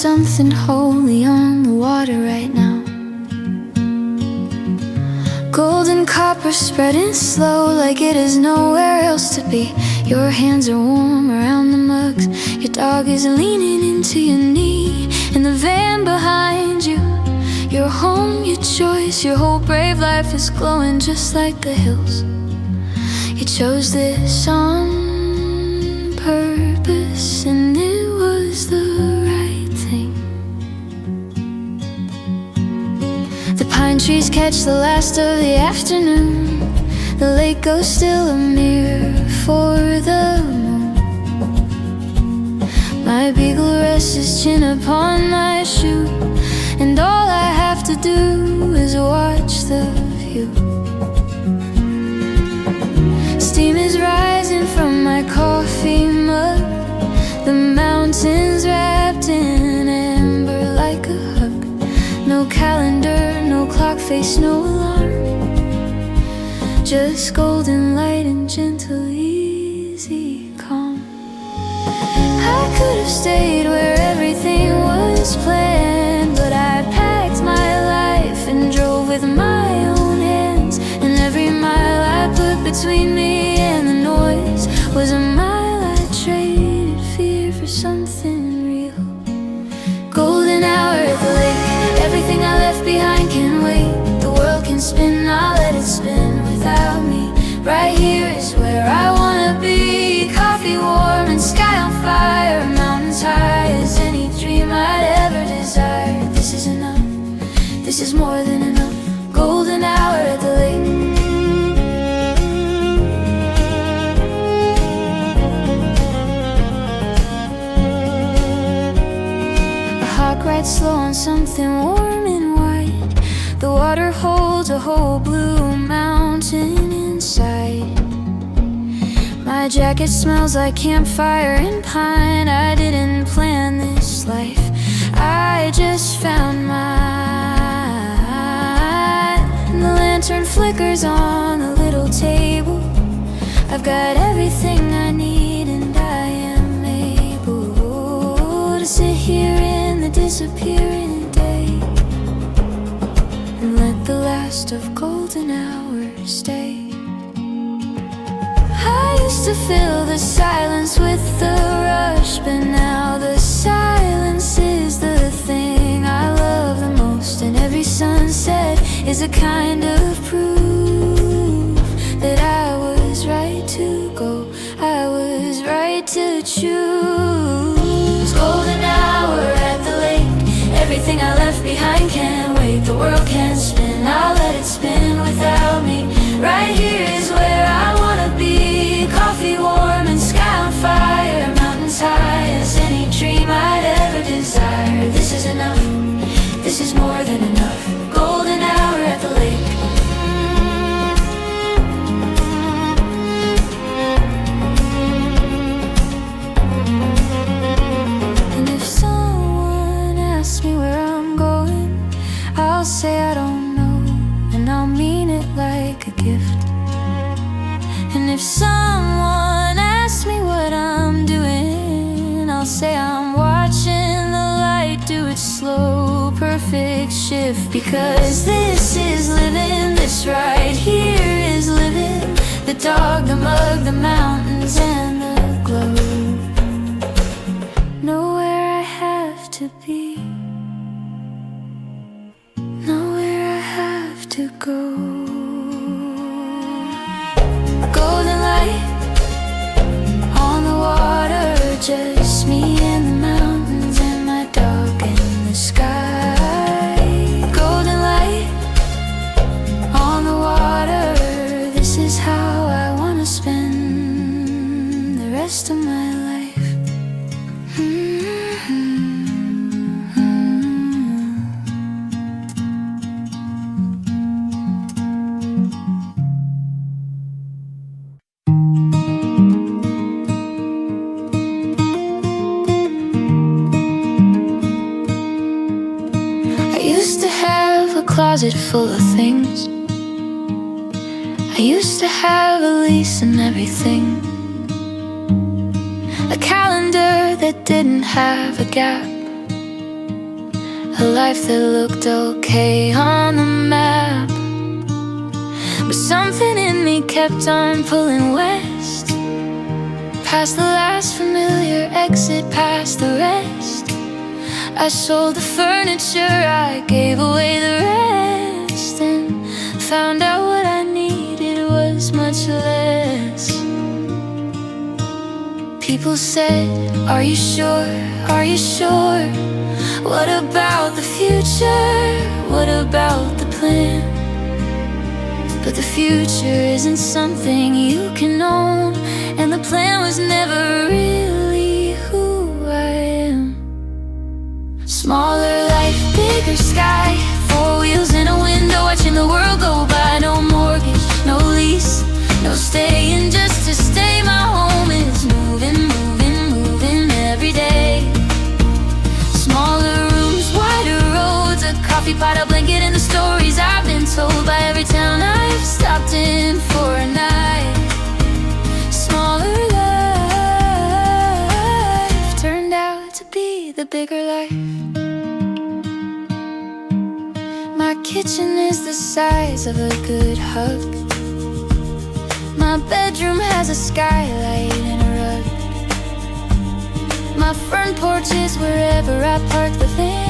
something holy on the water right now. Golden copper spreading slow like it is nowhere else to be. Your hands are warm around the mugs, your dog is leaning into your knee. In the van behind you, your home, your choice, your whole brave life is glowing just like the hills. You chose this on purpose, and it was the right thing. The pine trees catch the last of the afternoon. The lake goes still, a mirror for the moon. My beagle rests his chin upon my shoe, and all I have to do is watch the view. Steam is rising from my coffee mug, the mountains wrapped in amber like a hug. No calendar, no clock face, no alarm, just golden light and gentle, easy calm. I could have stayed where everything was planned, but I packed my life and drove with my own hands. And every mile I put between me and the noise was a mile I traded fear for something real. Golden hour at the lake, everything I left behind can wait. The world can spin, I'll let it spin without me. Right here is where I wanna be. Coffee warm and sky on fire, mountains high as any dream I'd ever desire. This is enough, this is more than enough. Golden hour at the lake. A hawk rides slow on something warm and white. The water holds a whole blue mountain inside. My jacket smells like campfire and pine. I didn't plan this life, I just found mine. And the lantern flickers on a little table. I've got everything I need, and I am able to sit here in the disappearing day and let the last of golden hours stay. I used to fill the silence with the rush, but now the silence is the thing I love the most. And every sunset is a kind of proof that I was right to go, I was right to choose. Golden hour at the lake, everything I left behind can't wait. The world can spin, I'll let it spin without me. Right here is where I wanna be. Coffee warm and sky on fire, mountains high as any dream I'd ever desire. This is enough, this is more than enough. Golden hour at the lake. And if someone asks me where I'm going, I'll say I don't know, and I'll mean it like a gift. And if someone asks me what I'm doing, I'll say I'm watching the light do its slow, perfect shift. Because this is living, this right here is living. The dog, the mug, the mountains, and the globe. Nowhere I have to be, nowhere I have to go. Golden light on the water, just me and the mountains and my dog in the sky. Golden light on the water, this is how I wanna spend the rest of my life. Closet full of things. I used to have a lease and everything, a calendar that didn't have a gap, a life that looked okay on the map. But something in me kept on pulling west, past the last familiar exit, past the rest. I sold the furniture, I gave away the rest, and found out what I needed was much less. People said, are you sure, are you sure? What about the future? What about the plan? But the future isn't something you can own, and the plan was never really who I am. Smaller life, bigger sky, 4 wheels in a window, watching the world go by. No mortgage, no lease, no staying just to stay. My home is moving, moving, moving every day. Smaller rooms, wider roads, a coffee pot, a blanket, and the stories I've been told by every town I've stopped in for a night. Smaller life turned out to be the bigger life. My kitchen is the size of a good hug. My bedroom has a skylight and a rug. My front porch is wherever I park the van.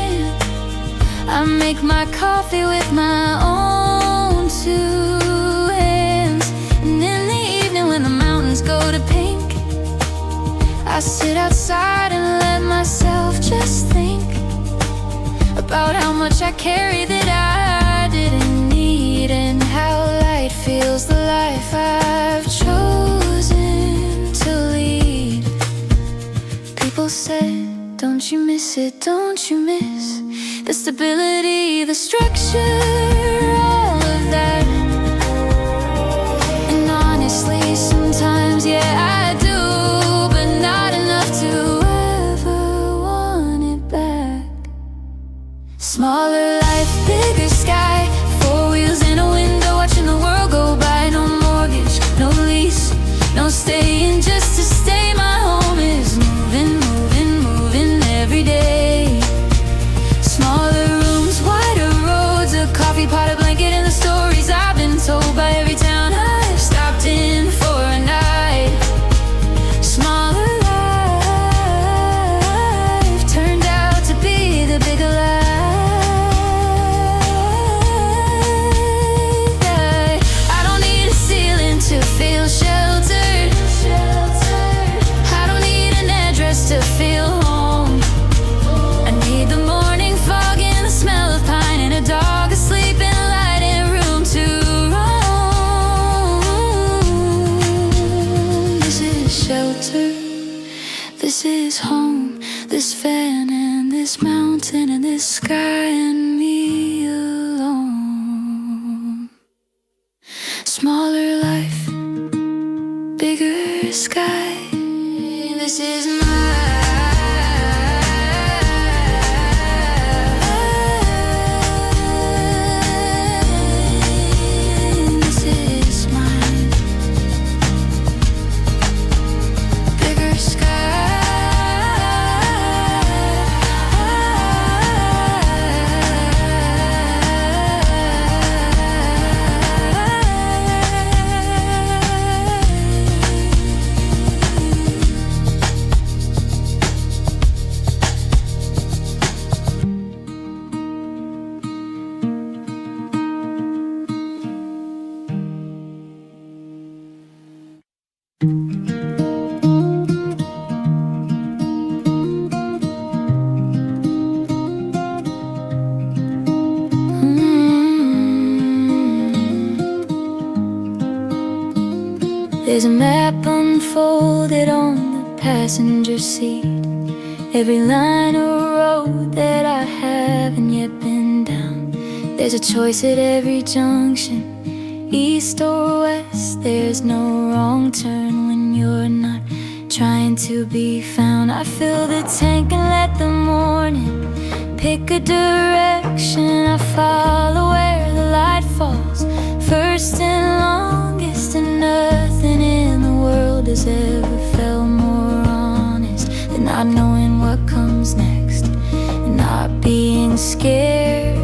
I make my coffee with my own 2 hands. And in the evening when the mountains go to pink, I sit outside and let myself just think about how much I carry that I didn't need, and how light feels the life I've chosen to lead. People said, don't you miss it, don't you miss the stability, the structure, all of that? And honestly, sometimes, yeah, I do, but not enough to ever want it back. Smaller life, bigger sky, 4 wheels in a window, watching the world go by. No mortgage, no lease, no staying just to stay. My home is moving, moving, moving every day. Smaller rooms, wider roads, a coffee pot, a blanket, and the stories I've been told by every town I've stopped in for a night. Smaller life turned out to be the bigger life. To feel sheltered, I don't need an address to feel home. I need the morning fog and the smell of pine, and a dog asleep in a light and room to roam. This is shelter, this is home, this fan and this mountain and this sky and me alone. Smaller life, bigger sky, this is mine, this is mine. Bigger sky, there's a map unfolded on the passenger seat. Every line of road that I haven't yet been down. There's a choice at every junction, east or west. There's no wrong turn when you're not trying to be found. I fill the tank and let the morning pick a direction. I follow where the light falls, first and longest, and nothing in the world has ever felt more honest than not knowing what comes next, and not being scared.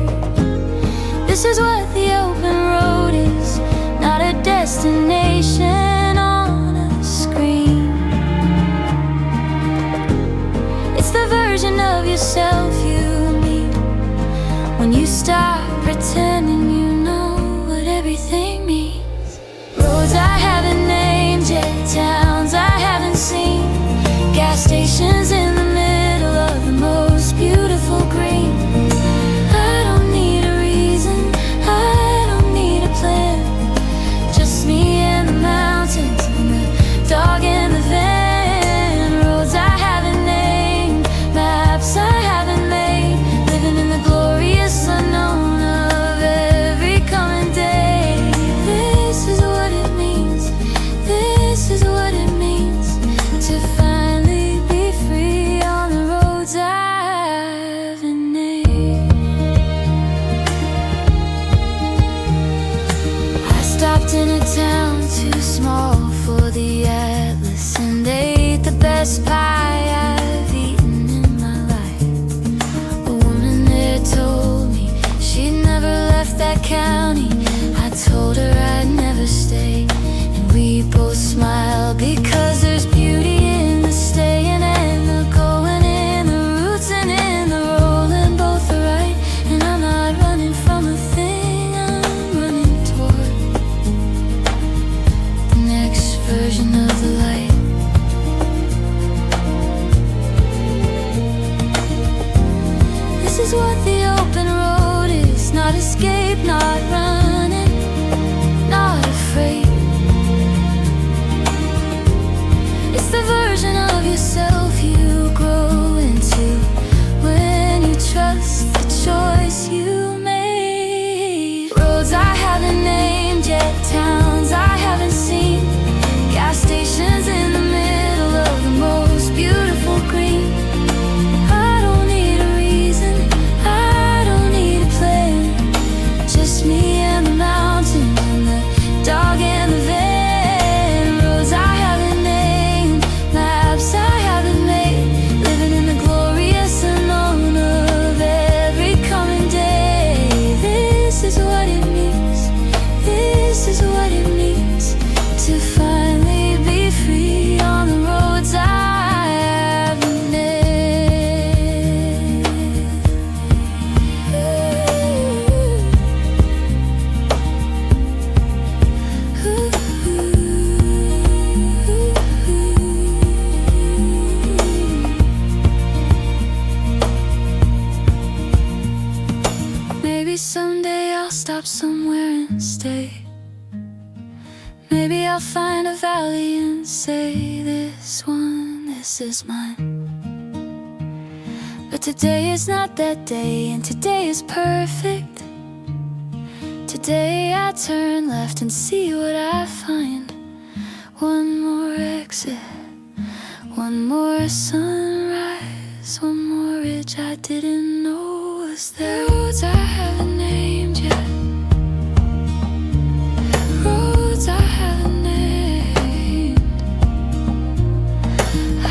This is what the open road is, not a destination on a screen. It's the version of yourself you meet when you stop pretending you know what everything means. Roads I haven't named yet, towns I haven't seen, gas stations in the middle of the most beautiful green. I don't need a reason, I don't need a plan, just me and the mountains and the dog in the van. Roads I haven't named, maps I haven't made, living in the glorious unknown of every coming day. This is what it means, this is what it means to finally be free on the roads I haven't named. I stopped in a town too small for the atlas and ate the best pie I've eaten in my life. A woman there told me she'd never left that county. I told her I'd never stay, and we both smiled because there's beauty in the staying and the going, in the roots and in the rolling. Both are right, and I'm not running from a thing, I'm running toward the next version of the light. This is what the open road is, not escape, not running, not afraid. It's the version of yourself you grow into when you trust the choice you made. Roads I haven't named yet, towns I haven't seen, gas stations in the middle of the most beautiful green. I don't need a reason, I don't need a plan, just me and the mountains and the dog in the van. Roads I haven't named, maps I haven't made, living in the glorious unknown of every coming day. This is what it means, this is what it means to finally be free on the roads I haven't named. Maybe someday I'll stop somewhere and stay. Maybe I'll find a valley and say, this one, this is mine. But today is not that day, and today is perfect. Today I turn left and see what I find. One more exit, one more sunrise, one more ridge I didn't know was there. Roads I haven't named yet, roads I haven't named. I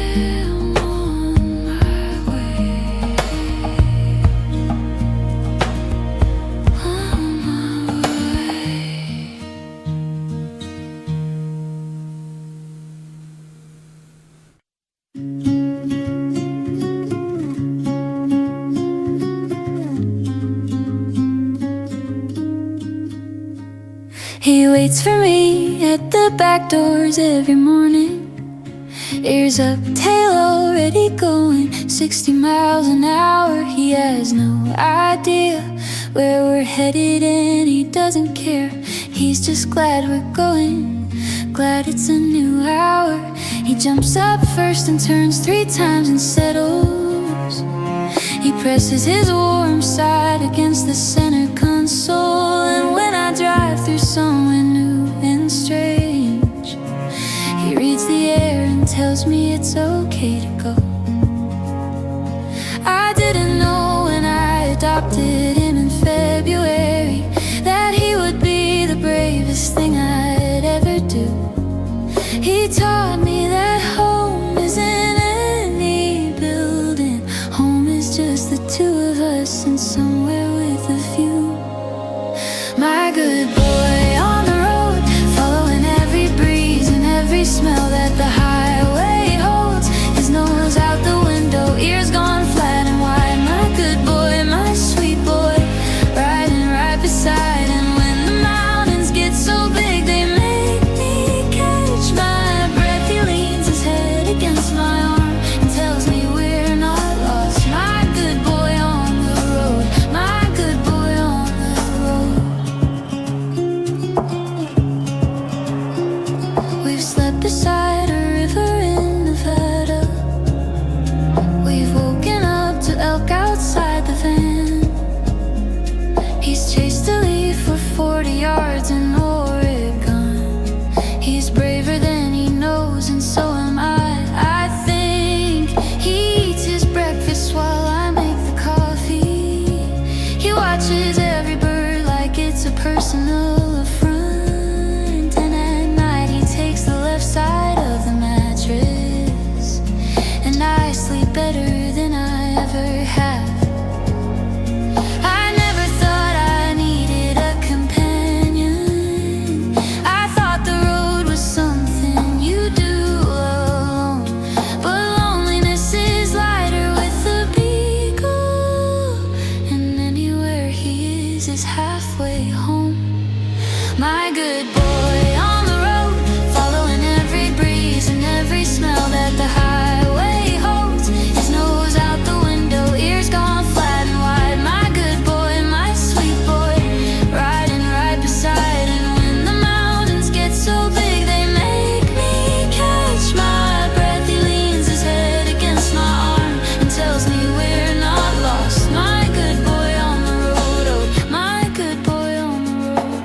am on my way, on my way. He waits for me at the back doors every morning, ears up, tail already going 60 miles an hour. He has no idea where we're headed and he doesn't care. He's just glad we're going, glad it's a new hour. He jumps up first and turns 3 times and settles. He presses his warm side against the center console, and when I drive through somewhere new and strange, he reads the air and tells me it's okay to go. I didn't know when I adopted him in February that he would be the bravest thing I'd ever do. He taught me that home isn't any building, home is just the two halfway home. My good boy on the road, following every breeze and every smell that the highway holds. His nose out the window, ears gone flat and wide. My good boy, my sweet boy, riding right beside. And when the mountains get so big they make me catch my breath, he leans his head against my arm and tells me we're not lost. My good boy on the road, oh, my good boy on the road.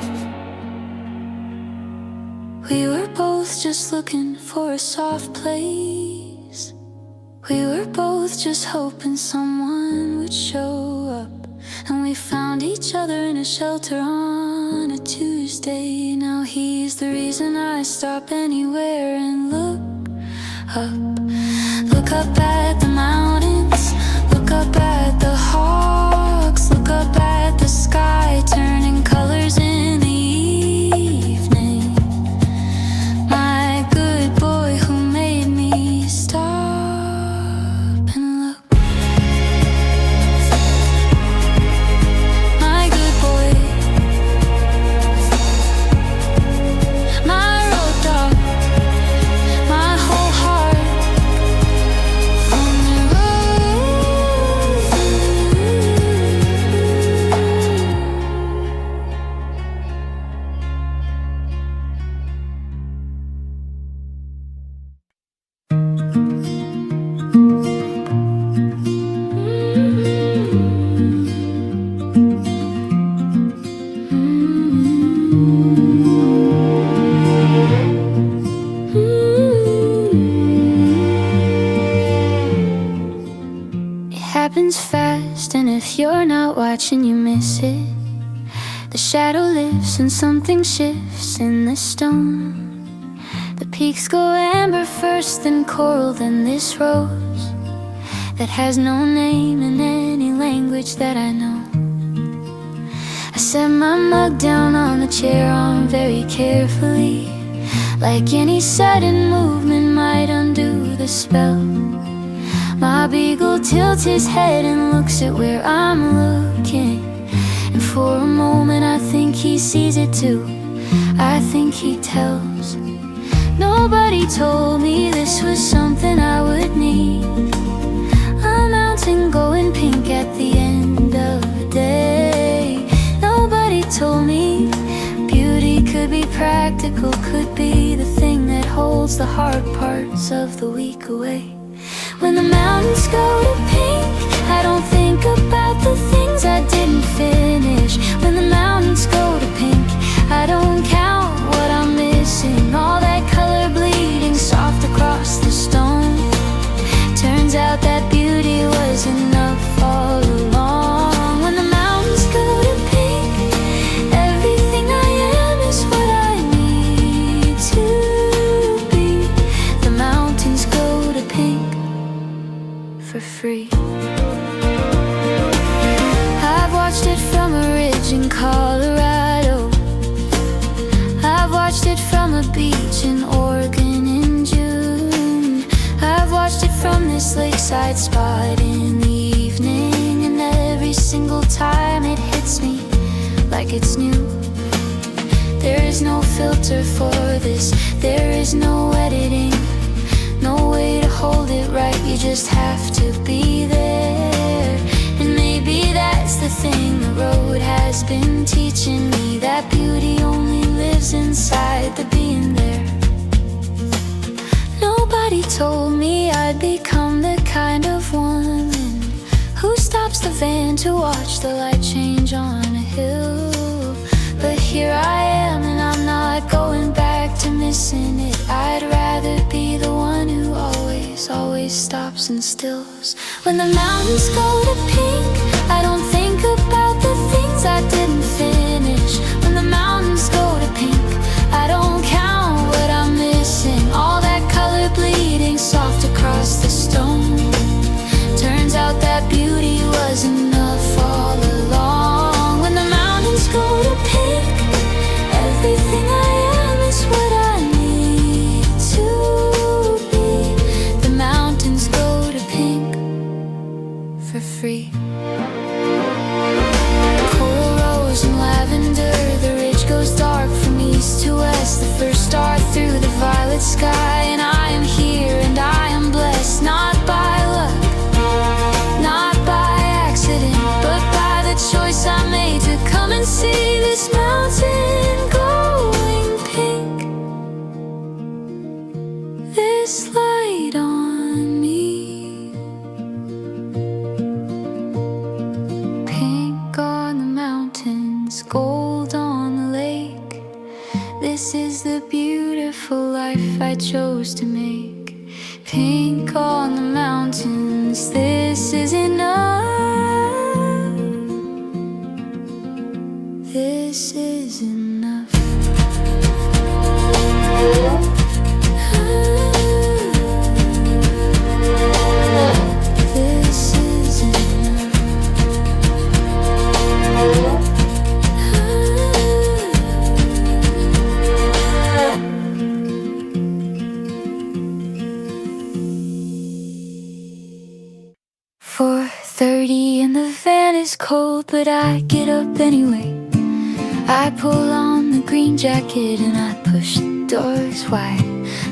We were both just looking for a soft place. We were both just hoping someone would show up. And we found each other in a shelter on a Tuesday. Now he's the reason I stop anywhere and look up. Look up at the mountains, look up at the hawks, look up at the sky turning colors in the evening. My good boy who made me stop and look. My good boy, my road dog, my whole heart on the road. It happens fast, and if you're not watching, you miss it. The shadow lifts and something shifts in the stone. The peaks go amber first, then coral, then this rose that has no name in any language that I know. I set my mug down on the chair arm very carefully, like any sudden movement might undo the spell. My beagle tilts his head and looks at where I'm looking, and for a moment I think he sees it too. I think he tells. Nobody told me this was something I would need. A mountain going pink at the end of the day. Nobody told me beauty could be practical, could be the thing that holds the hard parts of the week away. When the mountains go to pink, I don't think about the things I didn't finish. When the mountains go to pink, I don't count what I'm missing. All that color bleeding soft across the stone. Turns out that beauty was enough all along. When the mountains go to pink, everything I am is what I need to be. The mountains go to pink for free. I've watched it from a ridge in Colorado. I've watched it from a beach in Oregon in June. I've watched it from this lakeside spot in the evening, and every single time it hits me like it's new. There is no filter for this, there is no editing, no way to hold it right, you just have to be there. And maybe that's the thing the road has been teaching me, that beauty only lives inside the being there. Nobody told me I'd become the kind of woman who stops the van to watch the light change on a hill. But here I am, and I'm not going back to missing it. I'd rather be the one who always stops and stills. When the mountains go to pink, I don't think about the things I didn't finish. When the mountains go to pink, I don't count what I'm missing. All that color bleeding soft across the stone. Turns out that beauty was enough all along. When the mountains go to pink, everything I am is what I need to be. The mountains go to pink for free. Coral sky, and I am here and I am blessed, not by luck, not by accident, but by the choice I made to come and see this mountain glowing pink. This light on me, pink on the mountains, gold on the lake. This is the beautiful life I chose to make. Pink on the mountains, this is enough. This is enough. This is enough. For 30 and the van is cold, but I get up anyway. I pull on the green jacket and I push the doors wide.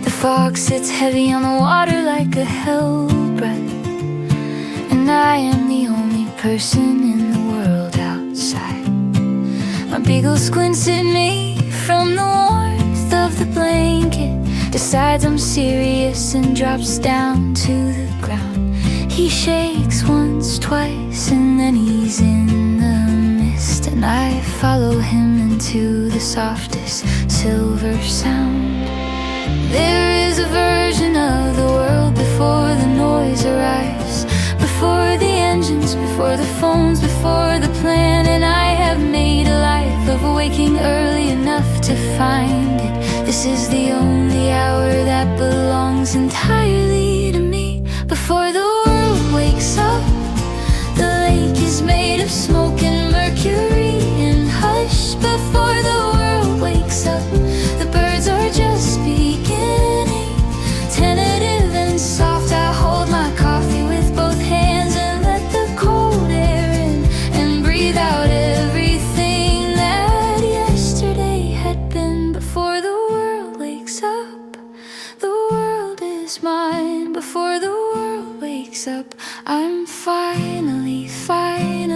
The fog sits heavy on the water like a hell breath, and I am the only person in the world outside. My beagle squints at me from the warmth of the blanket, decides I'm serious and drops down to the ground. He shakes once, twice, and then he's in the mist, and I follow him into the softest silver sound. There is a version of the world before the noise arrives, before the engines, before the phones, before the plan, and I have made a life of waking early enough to find it. This is the only hour that belongs entirely to me. Before the world wakes up, the lake is made of smoke and mercury and hush. Before the world wakes up, the birds are just beginning. Tentative and soft, I hold my coffee with both hands and let the cold air in and breathe out everything that yesterday had been. Before the world wakes up, the world is mine. Before the world wakes up, I'm finally fine.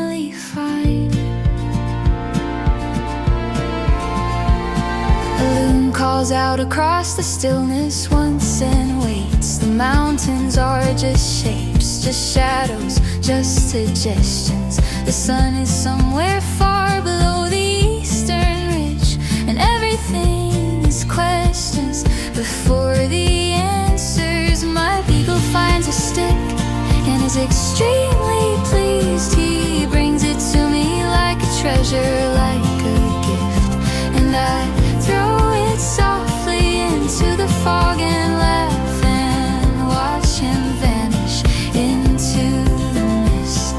A loon calls out across the stillness once and waits. The mountains are just shapes, just shadows, just suggestions. The sun is somewhere far below the eastern ridge, and everything is questions before the answers. My beagle finds a stick and is extremely pleased. He brings it to me like a treasure, like a gift, and I throw it softly into the fog and laugh and watch him vanish into the mist.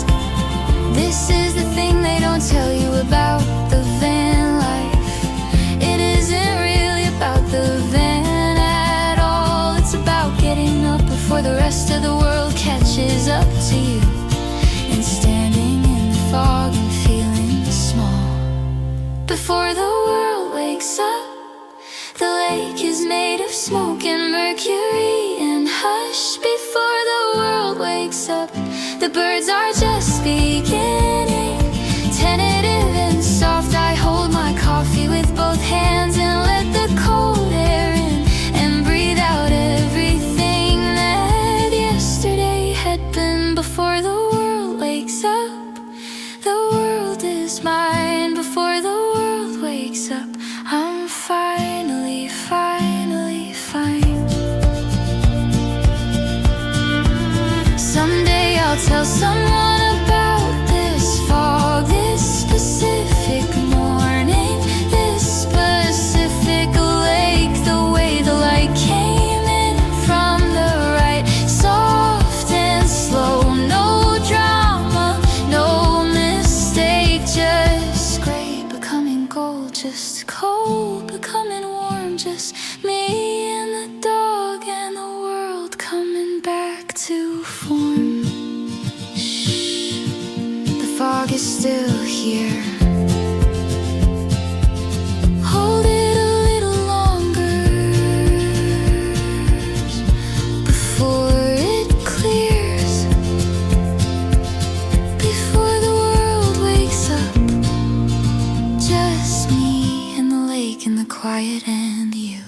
This is the thing they don't tell you about the van life. It isn't really about the van at all. It's about getting up before the rest of the world catches up to you, and standing in the fog and feeling small. Before the world wakes up, the lake is made of smoke and mercury and hush. Before the world wakes up, the birds are just beginning. Tentative and soft, I hold my coffee with both hands and let the cold air in and breathe out everything that yesterday had been. Before the world wakes up, the world is mine. Before the world wakes up, I'm finally fine. Someday I'll tell someone about this fog, this specific morning, this specific lake, the way the light came in from the right, soft and slow, no drama, no mistake, just gray becoming gold, just cold becoming warm, just me and the dog and the world coming back to form. Shh, the fog is still here. Hold it a little longer. just me and the lake and the quiet and you.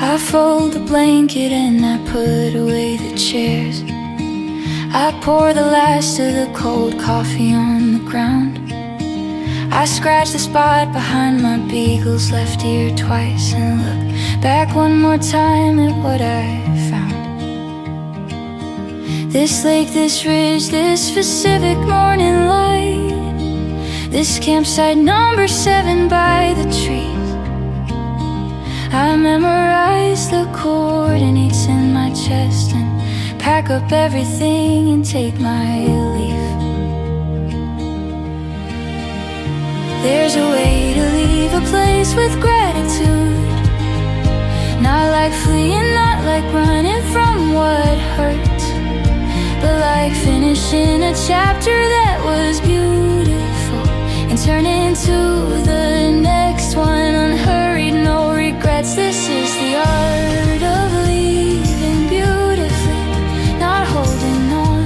I fold the blanket and I put away the chairs. I pour the last of the cold coffee on the ground. I scratch the spot behind my beagle's left ear twice and look back one more time at what I found. This lake, this ridge, this Pacific morning light, this campsite number 7 by the trees. I memorize the coordinates in my chest and pack up everything and take my leave. There's a way to leave a place with gratitude, not like fleeing, not like running from what hurts, but like finishing a chapter that was beautiful and turning to the next one unhurried, no regrets. This is the art of leaving beautifully, not holding on,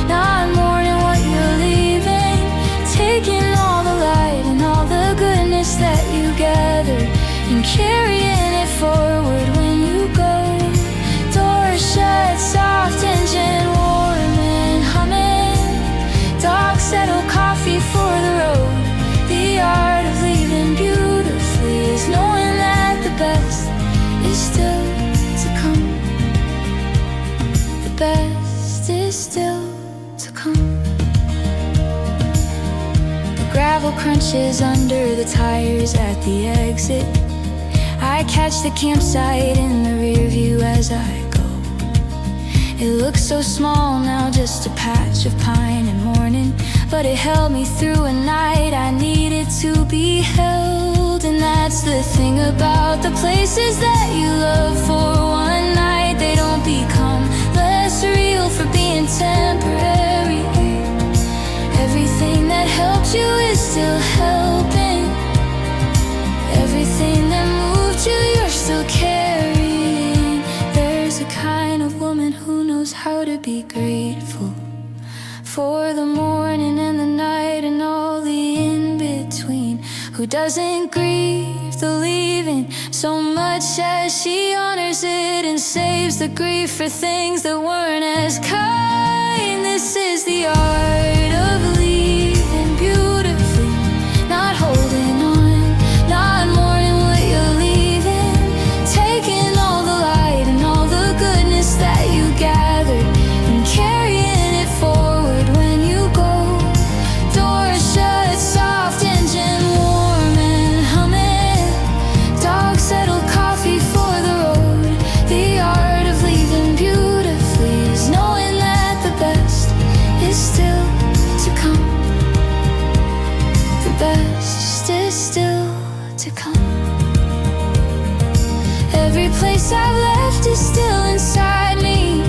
not mourning what you're leaving, taking all the light and all the goodness that you gathered and carrying it forward when you go. Door shut, soft engine warm and humming, dog settle, coffee for the road. The art of leaving beautifully is knowing that the best is still to come. The best is still to come. The gravel crunches under the tires at the exit. I catch the campsite in the rear view as I go. It looks so small now, just a patch of pine and morning, but it held me through a night I needed to be held. And that's the thing about the places that you love for one night, they don't become less real for being temporary. Everything that helped you is still helping. Everything that moved you, you're still carrying. There's a kind of woman who knows how to be grateful for the morning and the night and all the in-between, who doesn't grieve the leaving so much as she honors it and saves the grief for things that weren't as kind. This is the art of leaving beautifully, not holding on, not mourning what you're leaving, taking all the light and all the goodness that you gathered and carrying it forward when you go. Door shut, soft engine warm and humming, dog settle, coffee for the road. The art of leaving beautifully is knowing that the best is still to come. The best is still to come. Every place I've left is still inside me.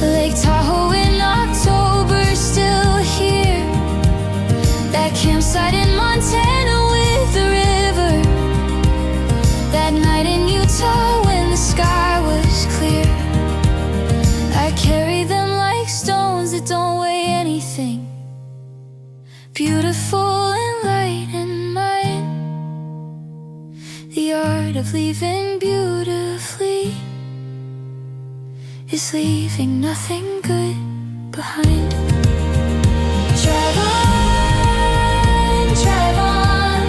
Lake Tahoe in October, still here. That campsite in Montana with the river. That night in Utah when the sky was clear. I carry them like stones that don't weigh anything, beautiful and light in mine. The art of leaving beautifully is leaving nothing good behind. Drive on, drive on.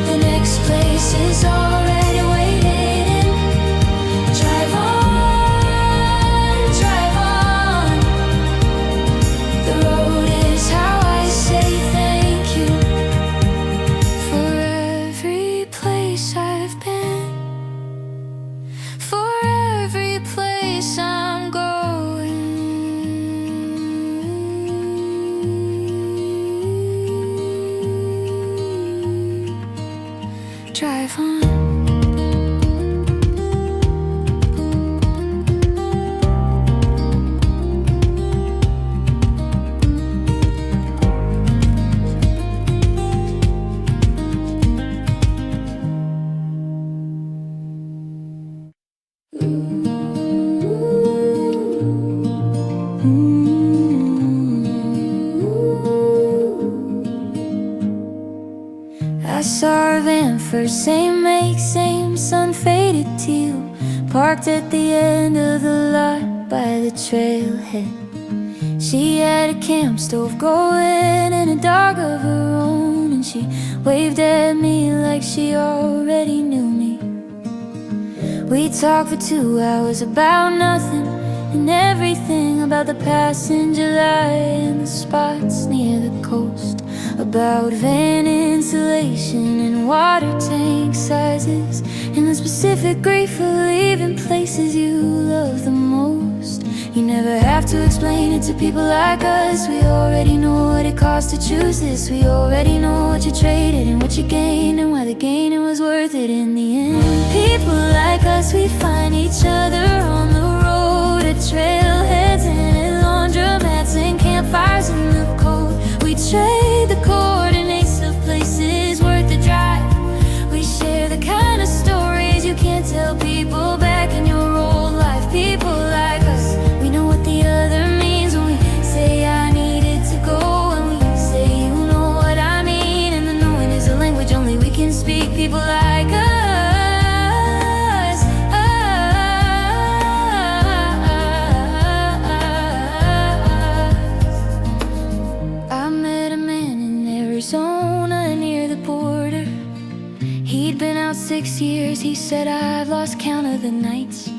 The next place is already waiting. Drive on, drive on. The road is how I say thank you for every place I've been, for every place I'm going. Drive on. I saw her van first, same make, same sun-faded teal, parked at the end of the lot by the trailhead. She had a camp stove going and a dog of her own, and she waved at me like she already knew me. We talked for 2 hours about nothing and everything, about the passenger light and the spots near the coast, about van insulation and water tank sizes, and the specific grief of leaving places you love the most. You never have to explain it to people like us. We already know what it costs to choose this. We already know what you traded and what you gained, and why the gaining was worth it in the end. People like us, we find each other on the road, at trailheads and at laundromats and campfires in the cold. We trade the coordinates of places worth the drive. We share the kind of stories you can't tell people back in your old life. People like us, we know what the other means when we say I needed to go, and we say you know what I mean, and the knowing is a language only we can speak. People like us. I met a man in Arizona near the border. He'd been out 6 years, he said, I've lost count of the nights.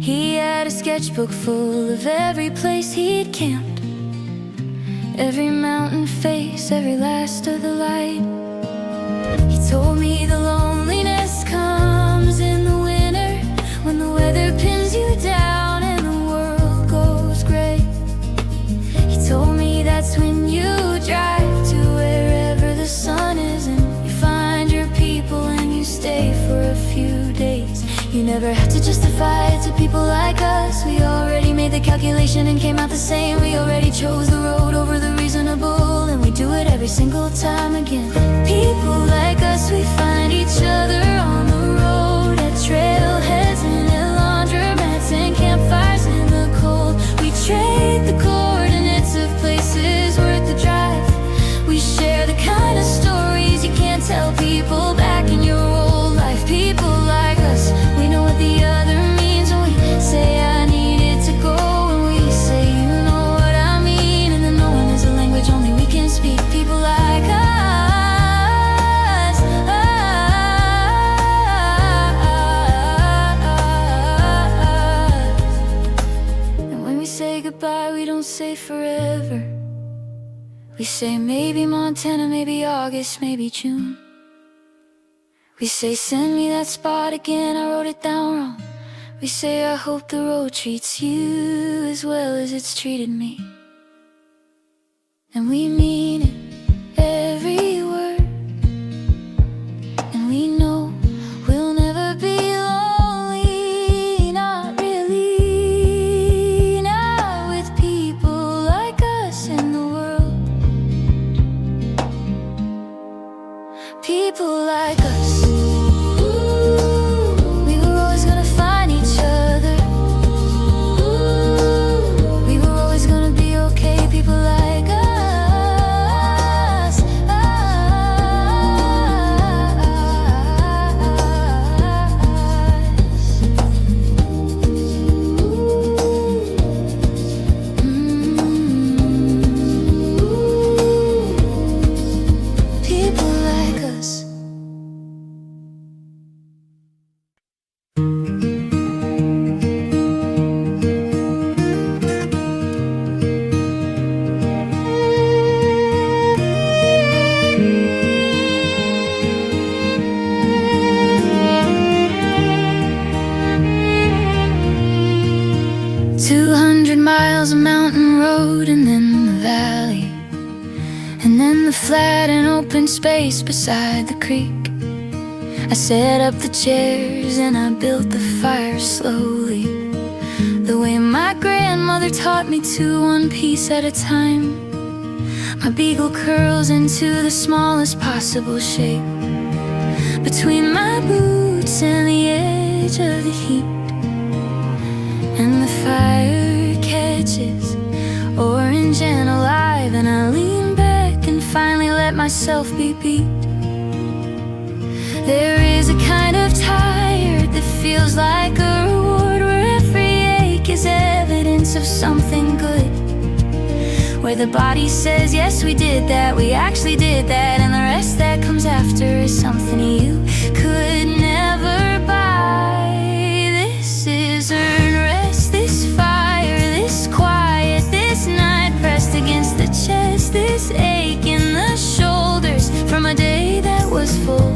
He had a sketchbook full of every place he'd camped, every mountain face, every last of the light. He told me the loneliness comes in the winter, when the weather pins you down and the world goes gray. He told me that's when you drive to wherever the sun is, and you find your people and you stay for a few days. You never have to justify it to people like us. We already made the calculation and came out the same. We already chose the road over the reasonable, and we do it every single time again. People like us, we find each other on the road, at trailheads and at laundromats and campfires in the cold. We trade the coordinates of places worth the drive. We share the kind of stories you can't tell people back in your old life. People like us, we know what the other means when we say I needed to go, and we say you know what I mean, and the knowing is a language only we can speak. People like us. And when we say goodbye, we don't say forever. We say maybe Montana, maybe August, maybe June. We say send me that spot again, I wrote it down wrong. We say I hope the road treats you as well as it's treated me. And we mean it, every word. And we know we'll never be lonely, not really, not with people like us in the world. People like us. Miles of mountain road, and then the valley, and then the flat and open space beside the creek. I set up the chairs and I built the fire slowly, the way my grandmother taught me to, one piece at a time. My beagle curls into the smallest possible shape, between my boots and the edge of the heat. And the fire catches, orange and alive, and I lean back and finally let myself be beat. There is a kind of tired that feels like a reward, where every ache is evidence of something good, where the body says, yes, we did that, we actually did that, and the rest that comes after is something you could never buy. This is earned rest, this fire, this quiet, this night pressed against the chest, this ache in the shoulders from a day that was full,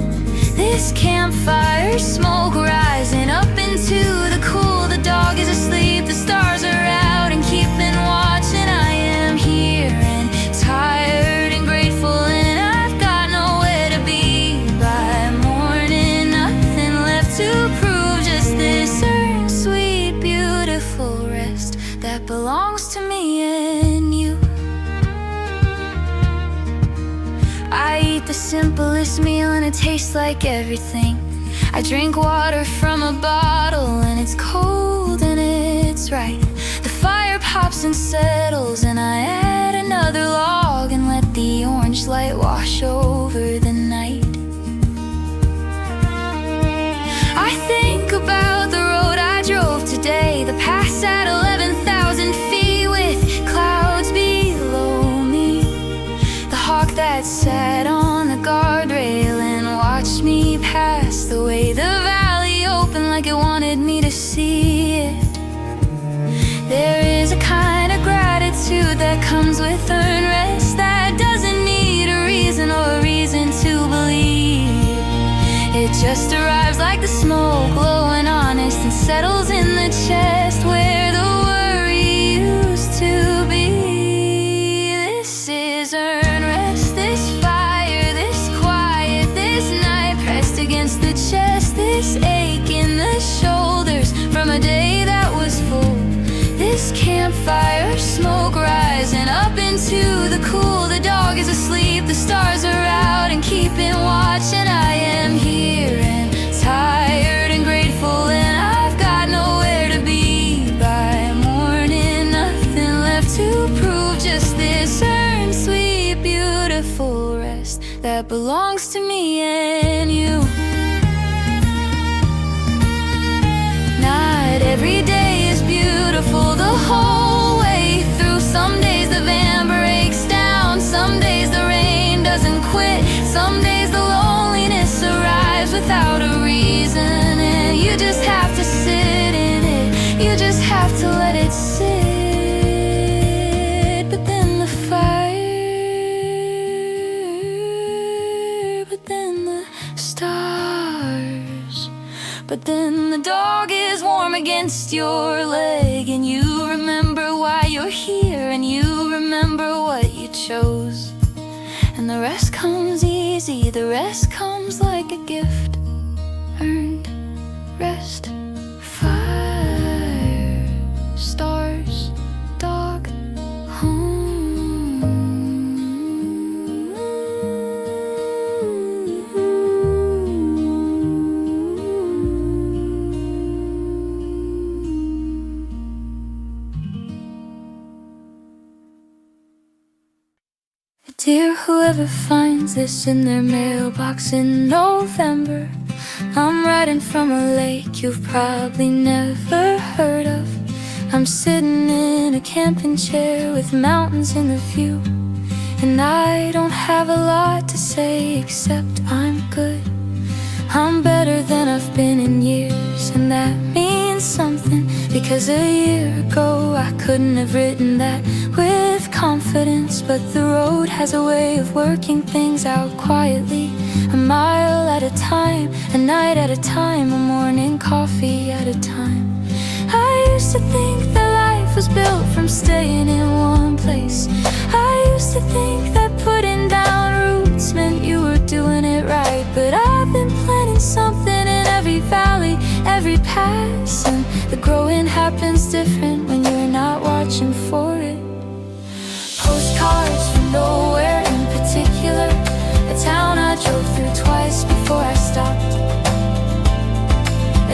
this campfire smoke rising up into the cool. The dog is asleep, the stars are out and keeping watch, and I am here and tired and grateful, and I've got nowhere to be by morning. Nothing left to prove, just this earned, sweet, beautiful rest that belongs to me and you. I eat the simplest meal and it tastes like everything. I drink water from a bottle and it's cold and it's right. The fire pops and settles and I add another log and let the orange light wash over the night. I think about the road I drove today, the pass at 11,000 feet with clouds below me, the hawk that sat on the guardrail and watched me pass, the way the valley opened like it wanted me to see it. There is a kind of gratitude that comes with earned rest, that doesn't need a reason or a reason to believe. It just arrives like the smoke, glowing honest, and settles in the chest where the worry used to be. This is earned rest, this fire, this quiet, this night pressed against the chest, this ache in the shoulders from a day that was full, this campfire smoke rising up into the cool. The dog is asleep, the stars are out and keeping watch, and I am here and tired and grateful, and I've got nowhere to be by morning. Nothing left to prove, just this earned, sweet, beautiful rest that belongs to me and you. Not every day is beautiful the whole way through. Some days the van breaks down, some days the rain doesn't quit, some days the loneliness arrives without a reason, and you just have to sit in it, you just have to let it sit. But then the fire, but then the stars, but then the dog is warm against your leg, and you remember why you're here, and you remember what you chose, and the rest comes easy, the rest comes like a gift. Earned rest, fire, stars, dog, home. Dear whoever finds this in their mailbox in November, I'm writing from a lake you've probably never heard of. I'm sitting in a camping chair with mountains in the view, and I don't have a lot to say except I'm good. I'm better than I've been in years, and that means something, because a year ago I couldn't have written that with confidence. But the road has a way of working things out quietly, a mile at a time, a night at a time, a morning coffee at a time. I used to think that life was built from staying in one place. I used to think that putting down roots meant you were doing it right. But I've been planting something in every valley, every pass, and the growing happens different when you're not watching for it. Postcards from nowhere in particular, a town I drove through twice before I stopped,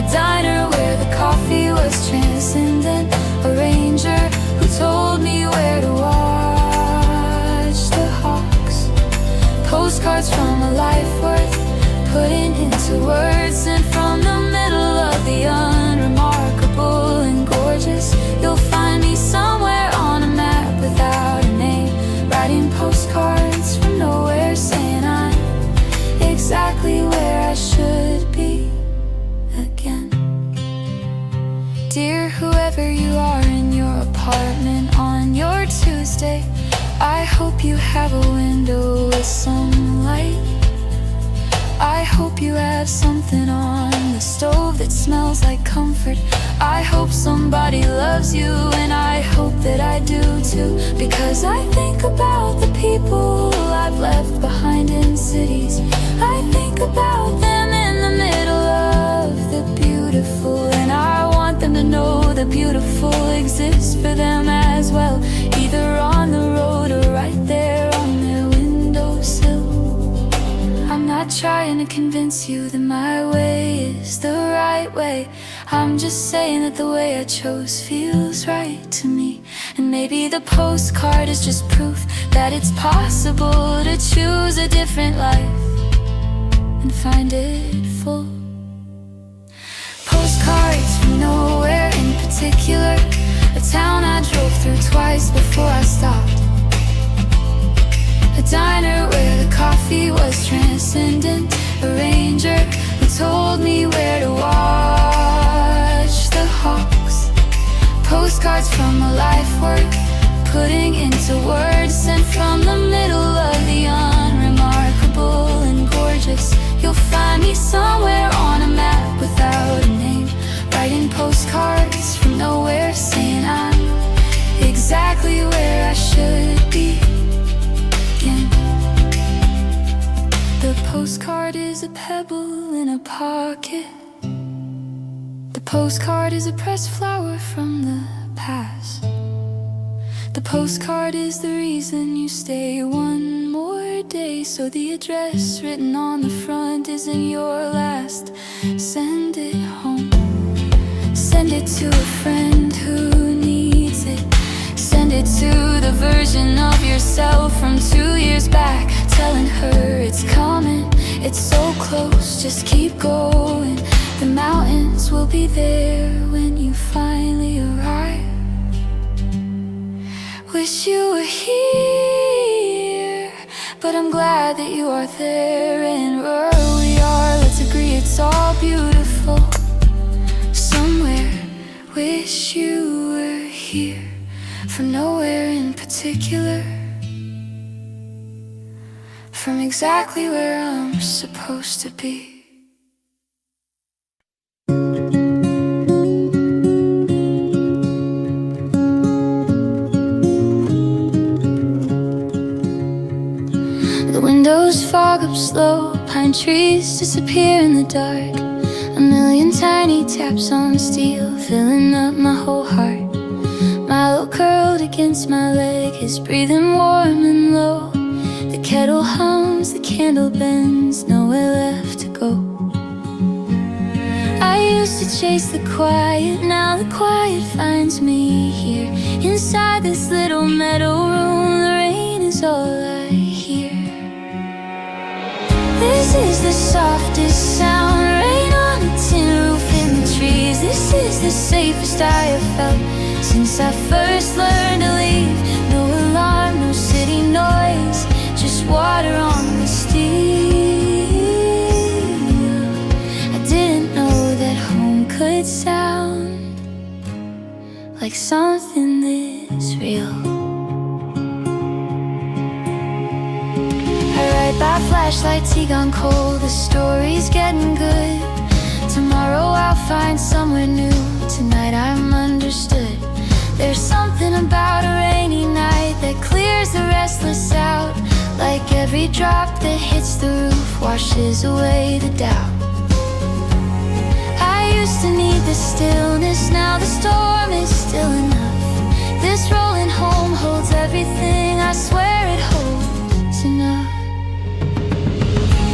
a diner where the coffee was transcendent, a ranger who told me where to watch the hawks. Postcards from a life worth putting into into words sent from the middle of the unremarkable and gorgeous. You'll find me somewhere on a map without a name, writing postcards from nowhere, saying I'm exactly where I should be again. Dear whoever you are in your apartment on your Tuesday, I hope you have a window with some light. I hope you have something on the stove that smells like comfort. I hope somebody loves you, and I hope that I do too, because I think about the people I've left behind in cities. I think about them in the middle of the beautiful, and I want them to know the beautiful exists for them as well, either on the road or right there on their windowsill. I'm not trying to convince you that my way is the right way. I'm just saying that the way I chose feels right to me. And maybe the postcard is just proof that it's possible to choose a different life and find it full. Postcards from nowhere in particular, a town I drove through twice before I stopped. A diner where the coffee was transcendent, a ranger who told me where to watch the hawks. Postcards from a life worth putting into words, sent from the middle of the unremarkable and gorgeous. You'll find me somewhere on a map without a name, writing postcards from nowhere, saying I'm exactly where I should be. The postcard is a pebble in a pocket. The postcard is a pressed flower from the past. The postcard is the reason you stay one more day, so the address written on the front isn't your last. Send it home. Send it to a friend who needs it. Send it to the version of yourself from 2 years back, telling her it's coming, it's so close, just keep going. The mountains will be there when you finally arrive. Wish you were here, but I'm glad that you are there. And where we are, let's agree it's all beautiful somewhere. Wish you were here, from nowhere in particular, from exactly where I'm supposed to be. The windows fog up slow, pine trees disappear in the dark. A million tiny taps on steel, filling up my whole heart. Milo curled against my leg, his breathing warm and low. The kettle hums, the candle bends, nowhere left to go. I used to chase the quiet, now the quiet finds me here. Inside this little meadow room, the rain is all I hear. This is the softest sound, rain on a tin roof in the trees. This is the safest I have felt since I first learned to leave. No alarm, no city noise, just water on the steel. I didn't know that home could sound like something this real. I ride by flashlight, tea gone cold, the story's getting good. Tomorrow I'll find somewhere new, tonight I'm understood. There's something about a rainy night that clears the restless out, like every drop that hits the roof washes away the doubt. I used to need the stillness, now the storm is still enough. This rolling home holds everything, I swear it holds enough.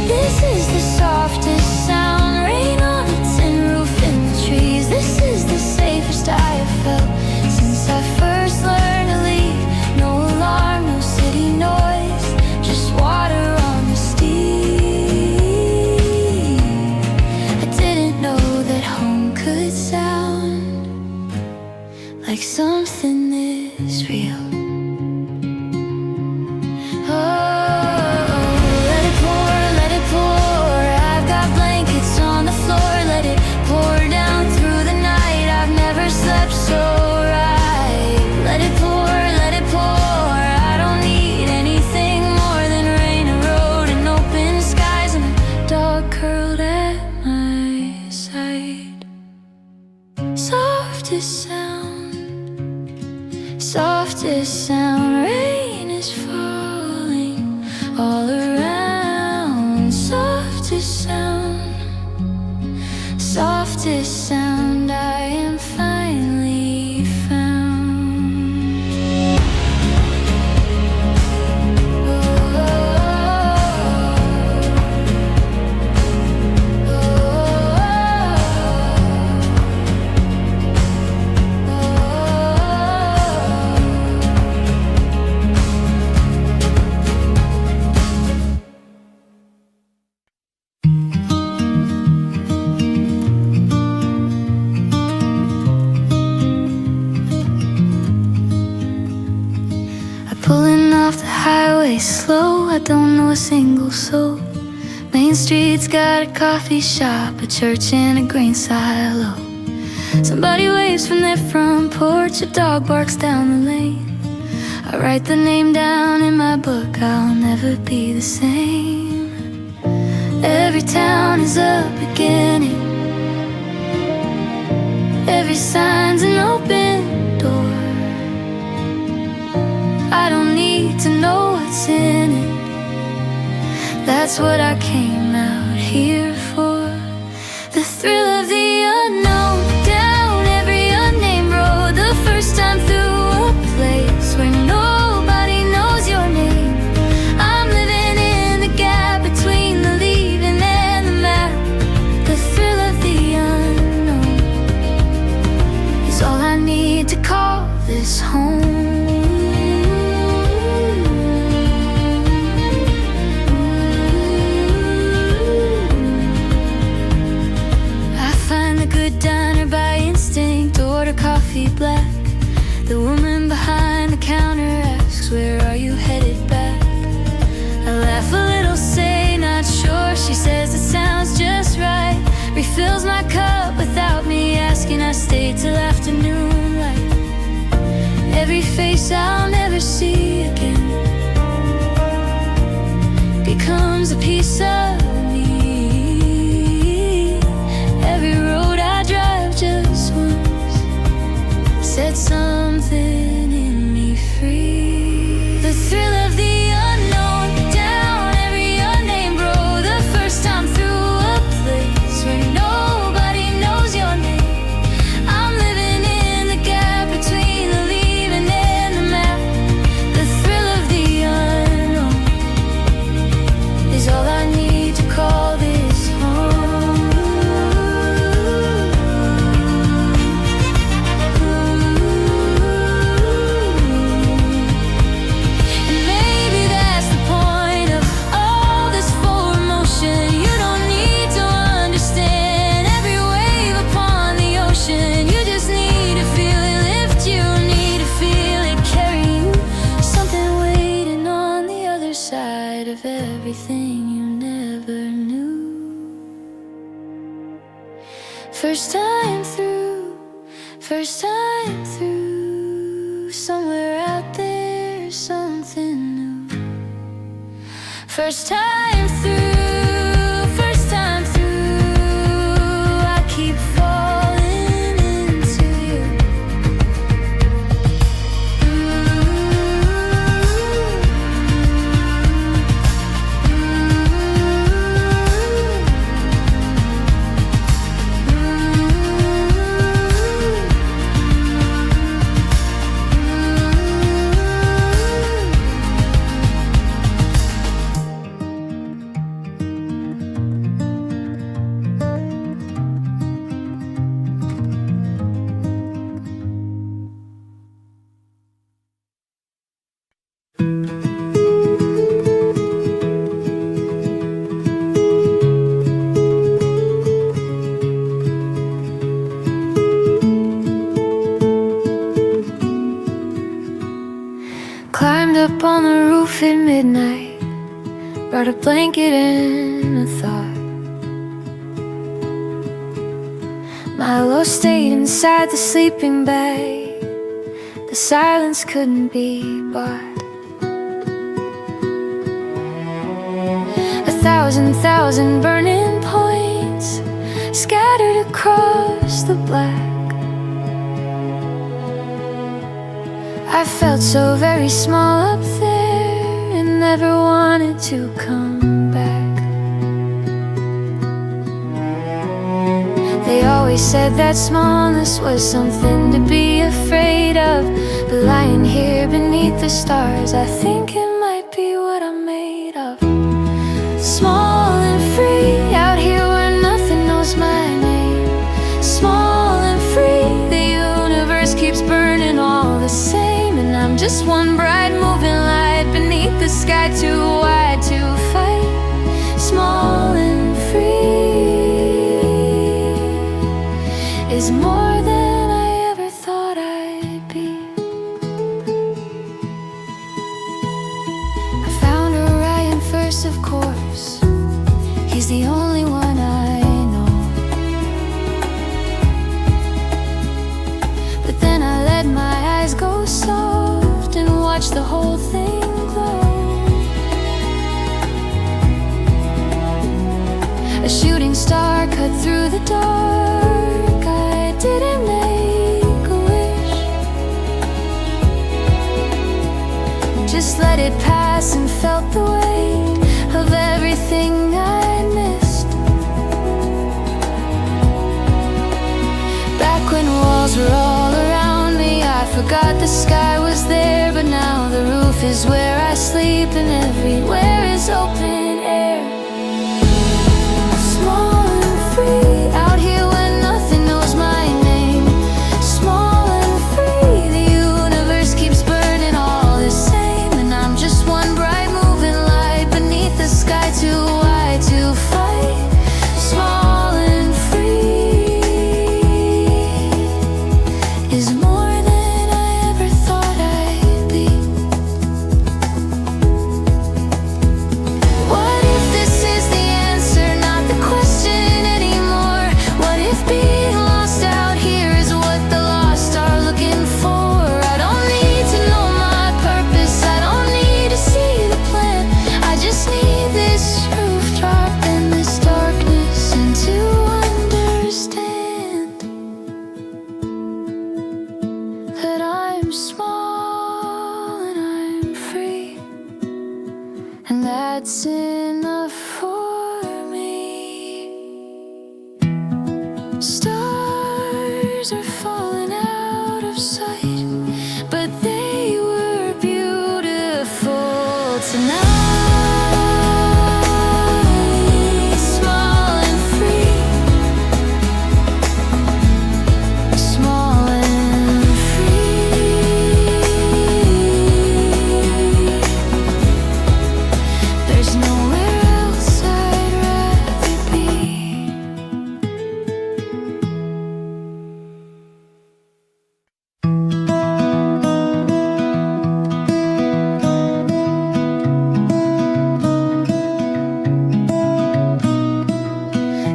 This is the softest sound, rain on a tin roof in the trees. This is the safest I have felt since I first learned to leave. No alarm, no city noise, just water on the steel. down, rain is falling all around. Softest sound, softest sound, I am finally found. Pulling off the highway slow, I don't know a single soul. Main Street's got a coffee shop, a church and a grain silo. Somebody waves from their front porch, a dog barks down the lane. I write the name down in my book, I'll never be the same. Every town is a beginning, every sign's an open door. I don't need to know what's in it, that's what I came out here for. The thrill of the unknown, down every unnamed road. The first time through a place where nobody knows your name. I'm living in the gap between the leaving and the map. The thrill of the unknown is all I need to call this home. Diner by instinct, order coffee black. The woman behind the counter asks, where are you headed back? I laugh a little, say not sure. She says it sounds just right. Refills my cup without me asking. I stay till afternoon light. Every face I'll never see again becomes a piece of me. Every road I drive just once set something in me free. The thrill of the unknown, down every unnamed road. The first time through a place where nobody knows your name. I'm living in the gap between the leaving and the map. The thrill of the unknown is all I need to call this home. And maybe that's the point of all this forward motion. You don't need to understand every wave upon the ocean. You just need to feel it lift you, need to feel it carry you. Something waiting on the other side of everything you never knew. First time through, somewhere out there, something new. First time through, I keep falling into you. Climbed up on the roof at midnight, brought a blanket and a thought. Milo stayed inside the sleeping bag. The silence couldn't be bought. A thousand burning points scattered across the black. I felt so very small up there and never wanted to come back. They always said that smallness was something to be afraid of, but lying here beneath the stars, I think it might be what I'm made of. Small and free, out here where nothing knows my name. Small and free, the universe keeps burning all the same, and I'm just one bright moving light beneath the sky too wide to fight. Small and free is more than I ever thought I'd be. I found Orion first, of course. He's the only one I know. But then I let my eyes go soft and watched the whole thing glow. A shooting star cut through the dark. I didn't make a wish, just let it pass and felt the weight of everything I missed. Back when walls were all around me, I forgot the sky was there, but now the roof is where I sleep and everywhere is open air. Small and free, out here when nothing knows my name. Small and free, the universe keeps burning all the same, and I'm just one bright moving light beneath the sky too wide to fight. Small and free is more than I ever thought I'd be. What if this is the answer, not the question anymore? What if being lost out here is what the lost are looking for? I don't need to know my purpose, I don't need to see the plan. I just need this roof drop and this darkness, and to understand that I'm small and I'm free, and that's enough for me. Stars are falling out of sight, but they were beautiful tonight. Small and free, small and free. There's nowhere else I'd rather be.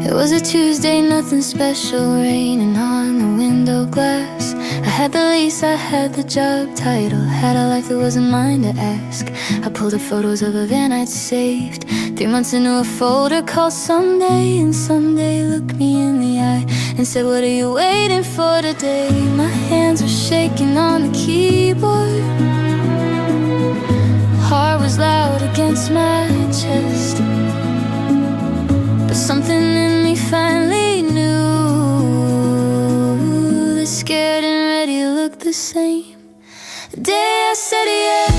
It was a Tuesday, nothing special, raining on the window glass. I had the lease, I had the job title, had a life that wasn't mine to ask. I pulled up photos of a van I'd saved 3 months into a folder called Someday, and someday looked me in the eye and said, what are you waiting for today? My hands were shaking on the keyboard, heart was loud against my chest, but something in me finally knew that scared and ready looked the same. The day I said yes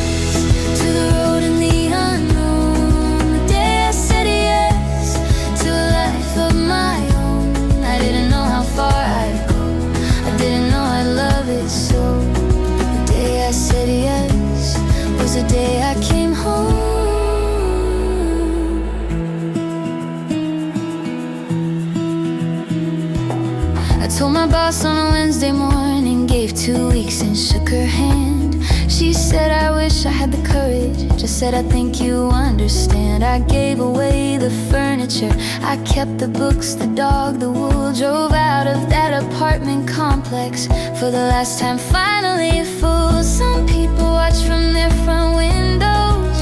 to the road and the unknown, the day I said yes to a life of my own. I didn't know how far I'd go, I didn't know I'd love it so. The day I said yes was the day I came home. I told my boss on a Wednesday morning, gave 2 weeks and shook her hand. She said, I wish I had the courage, just said, I think you understand. I gave away the furniture, I kept the books, the dog, the wool, drove out of that apartment complex for the last time, finally a fool. Some people watch from their front windows,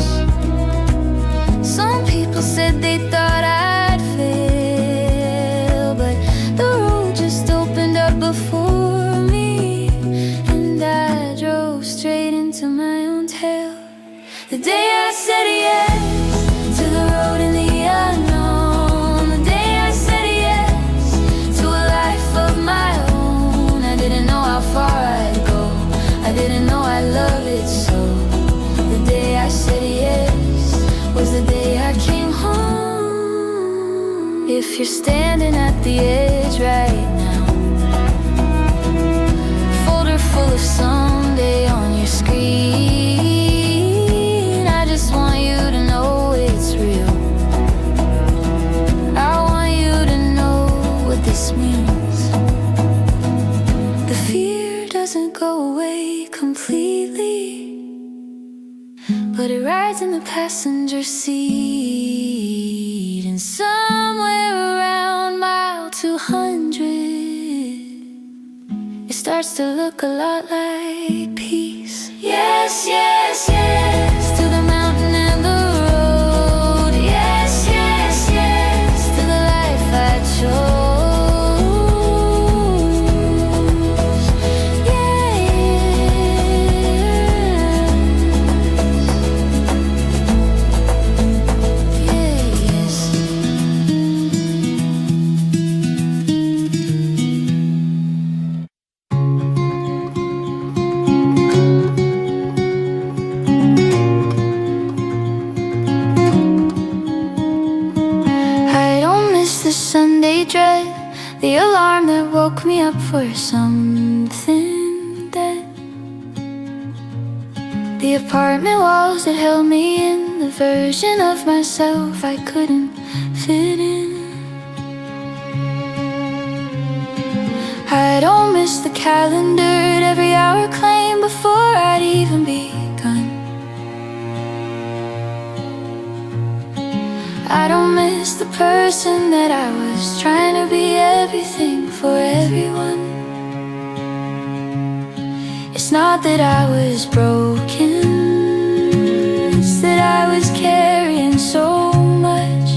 some people said they thought I'd fail, but the road just opened up before me, and I drove straight in. The day I said yes to the road and the unknown. The day I said yes to a life of my own. I didn't know how far I'd go, I didn't know I love it so. The day I said yes was the day I came home. If you're standing at the edge right now, folder full of someday on your screen, I just want you to know it's real. I want you to know what this means. The fear doesn't go away completely, but it rides in the passenger seat. And somewhere around mile 200, it starts to look a lot like peace. Yes, yes, yes, to the mountain and the road. Yes, yes, yes, to the life I chose. Yeah, yes. The Sunday dread, the alarm that woke me up for something dead. The apartment walls that held me in, the version of myself I couldn't fit in. I don't miss the calendar at every hour claimed before I'd even begun. I don't miss the person that I was, trying to be everything for everyone. It's not that I was broken, it's that I was carrying so much,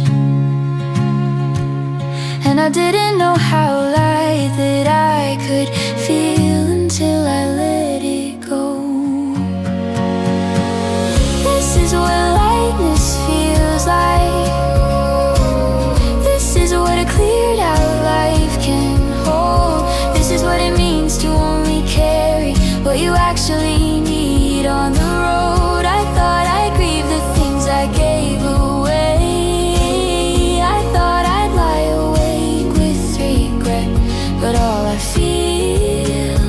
and I didn't know how light that I could feel until I let it go. This is what lightness feels like. What a cleared out life can hold. This is what it means to only carry what you actually need on the road. I thought I'd grieve the things I gave away. I thought I'd lie awake with regret, but all I feel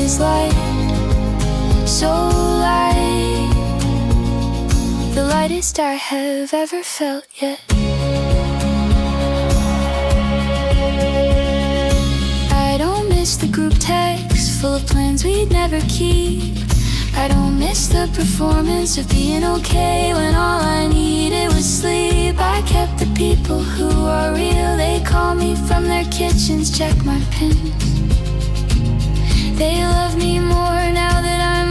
is light, so light, the lightest I have ever felt yet. The group text full of plans we'd never keep. I don't miss the performance of being okay when all I needed was sleep. I kept the people who are real, they call me from their kitchens, check my pins. They love me more now that I'm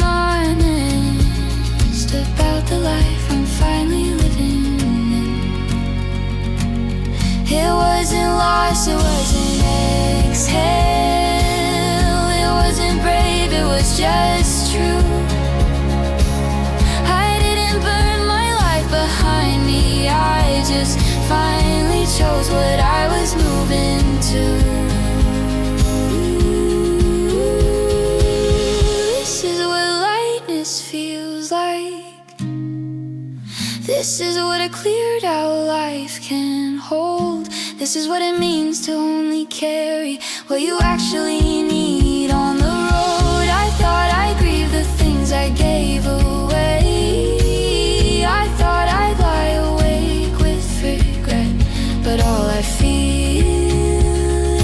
honest about the life I'm finally living in. It wasn't loss, it wasn't exhale, brave, it was just true. I didn't burn my life behind me, I just finally chose what I was moving to. This is what lightness feels like. This is what a cleared out life can hold. This is what it means to only carry what you actually need on the road. I thought I'd grieve the things I gave away. I thought I'd lie awake with regret, but all I feel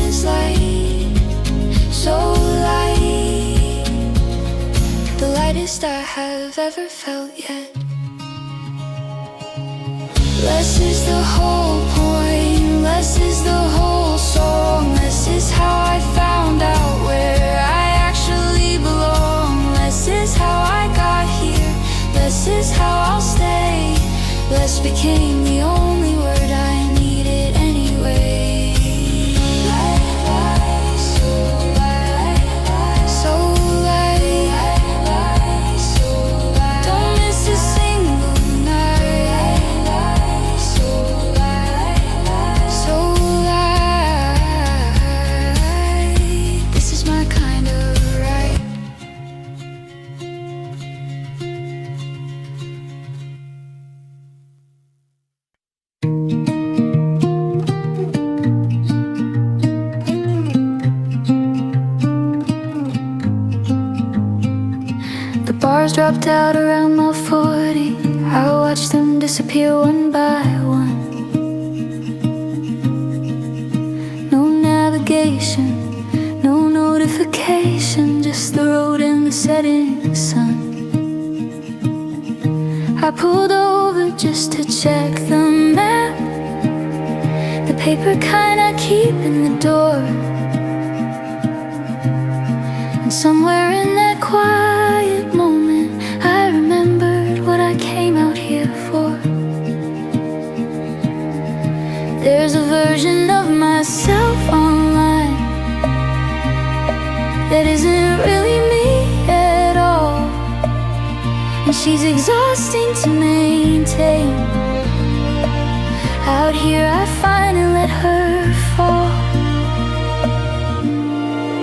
is light, so light, the lightest I have ever felt yet. Less is the whole point, less is the whole song. This is how I found out where I actually belong. Less is how I got here, less is how I'll stay. Less became the only word I needed anyway. So light, don't miss a single flowers dropped out around my 40. I watched them disappear one by one. No navigation, no notification, just the road and the setting sun. I pulled over just to check the map, the paper kind I keep in the door. And somewhere in that quiet moment, I remembered what I came out here for. There's a version of myself online that isn't really me at all, and she's exhausting to maintain. Out here I finally let her fall.